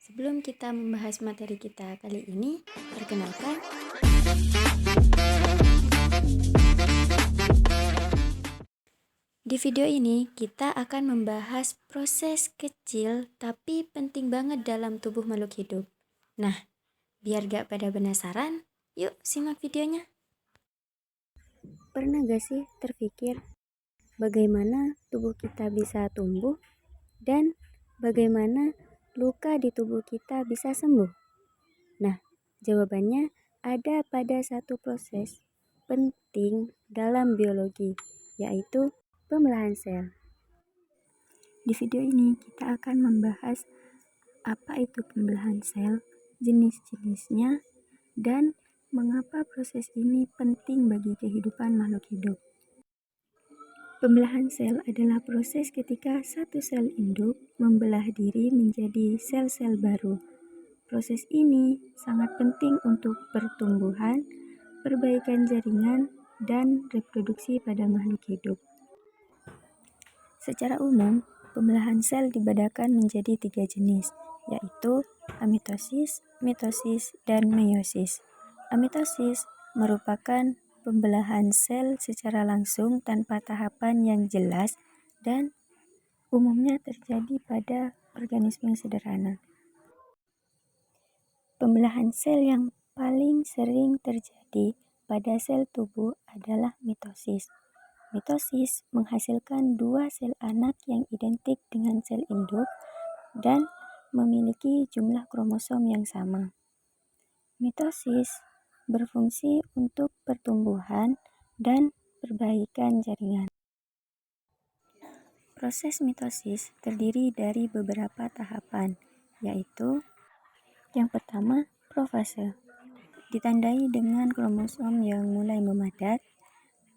Sebelum kita membahas materi kita kali ini, perkenalkan, di video ini kita akan membahas proses kecil tapi penting banget dalam tubuh makhluk hidup. Nah, biar gak pada penasaran, yuk simak videonya. Pernah gak sih terpikir bagaimana tubuh kita bisa tumbuh dan bagaimana luka di tubuh kita bisa sembuh? Nah, jawabannya ada pada satu proses penting dalam biologi, yaitu pembelahan sel. Di video ini kita akan membahas apa itu pembelahan sel, jenis-jenisnya, dan mengapa proses ini penting bagi kehidupan makhluk hidup. Pembelahan sel adalah proses ketika satu sel induk membelah diri menjadi sel-sel baru. Proses ini sangat penting untuk pertumbuhan, perbaikan jaringan, dan reproduksi pada makhluk hidup. Secara umum, pembelahan sel dibedakan menjadi 3 jenis, yaitu amitosis, mitosis, dan meiosis. Amitosis merupakan pembelahan sel secara langsung tanpa tahapan yang jelas dan umumnya terjadi pada organisme sederhana. Pembelahan sel yang paling sering terjadi pada sel tubuh adalah mitosis. Mitosis menghasilkan 2 sel anak yang identik dengan sel induk dan memiliki jumlah kromosom yang sama. Mitosis berfungsi untuk pertumbuhan dan perbaikan jaringan. Proses mitosis terdiri dari beberapa tahapan, yaitu yang pertama, profase, ditandai dengan kromosom yang mulai memadat,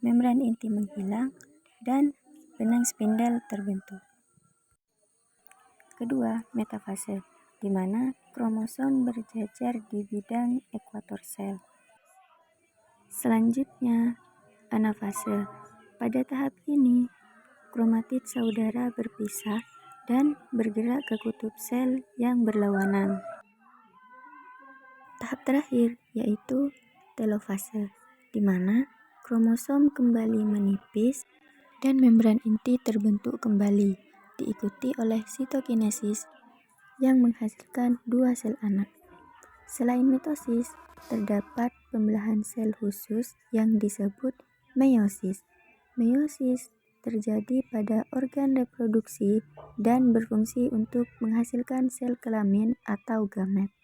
membran inti menghilang, dan benang spindel terbentuk. Kedua, metafase, di mana kromosom berjajar di bidang ekuator sel. Selanjutnya, anafase. Pada tahap ini, kromatid saudara berpisah dan bergerak ke kutub sel yang berlawanan. Tahap terakhir yaitu telofase, di mana kromosom kembali menipis dan membran inti terbentuk kembali, diikuti oleh sitokinesis yang menghasilkan 2 sel anak. Selain mitosis, terdapat pembelahan sel khusus yang disebut meiosis. Meiosis terjadi pada organ reproduksi dan berfungsi untuk menghasilkan sel kelamin atau gamet.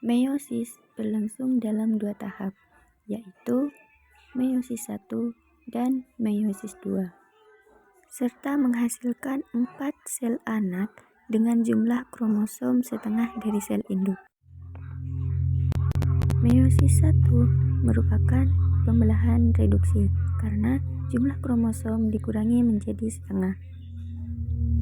Meiosis berlangsung dalam 2 tahap, yaitu meiosis 1 dan meiosis 2, serta menghasilkan 4 sel anak dengan jumlah kromosom setengah dari sel induk. Meiosis 1 merupakan pembelahan reduksi karena jumlah kromosom dikurangi menjadi setengah.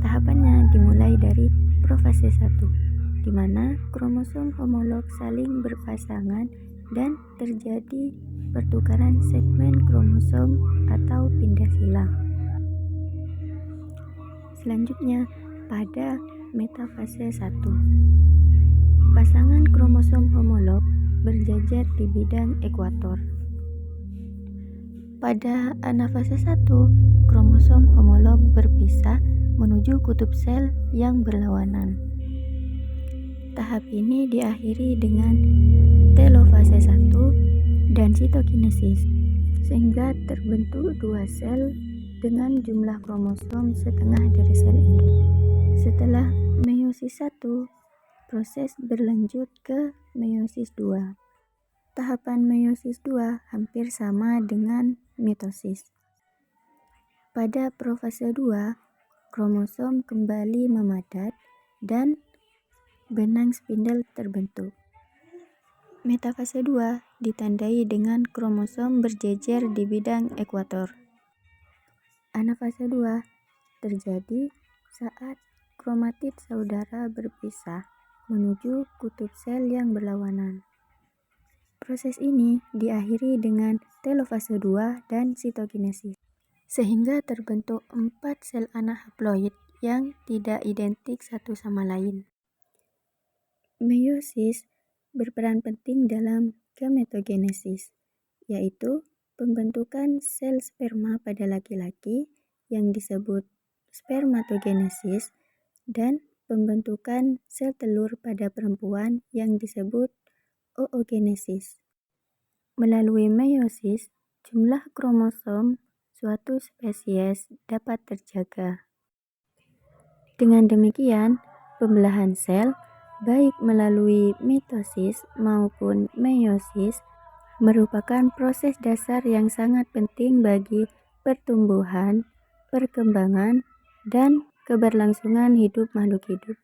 Tahapannya dimulai dari profase 1, di mana kromosom homolog saling berpasangan dan terjadi pertukaran segmen kromosom atau pindah silang. Selanjutnya, pada metafase 1, pasangan kromosom homolog berjajar di bidang ekuator. Pada anafase 1, kromosom homolog berpisah menuju kutub sel yang berlawanan. Tahap ini diakhiri dengan telofase 1 dan sitokinesis, sehingga terbentuk 2 sel dengan jumlah kromosom setengah dari sel induk. Setelah meiosis 1, proses berlanjut ke meiosis 2. Tahapan meiosis 2 hampir sama dengan mitosis. Pada profase 2, kromosom kembali memadat dan benang spindel terbentuk. Metafase 2 ditandai dengan kromosom berjejer di bidang ekuator. Anafase 2 terjadi saat kromatid saudara berpisah menuju kutub sel yang berlawanan. Proses ini diakhiri dengan telofase 2 dan sitokinesis, sehingga terbentuk 4 sel anak haploid yang tidak identik satu sama lain. Meiosis berperan penting dalam gametogenesis, yaitu pembentukan sel sperma pada laki-laki yang disebut spermatogenesis dan pembentukan sel telur pada perempuan yang disebut oogenesis. Melalui meiosis, jumlah kromosom suatu spesies dapat terjaga. Dengan demikian, pembelahan sel, baik melalui mitosis maupun meiosis, merupakan proses dasar yang sangat penting bagi pertumbuhan, perkembangan, dan keberlangsungan hidup makhluk hidup.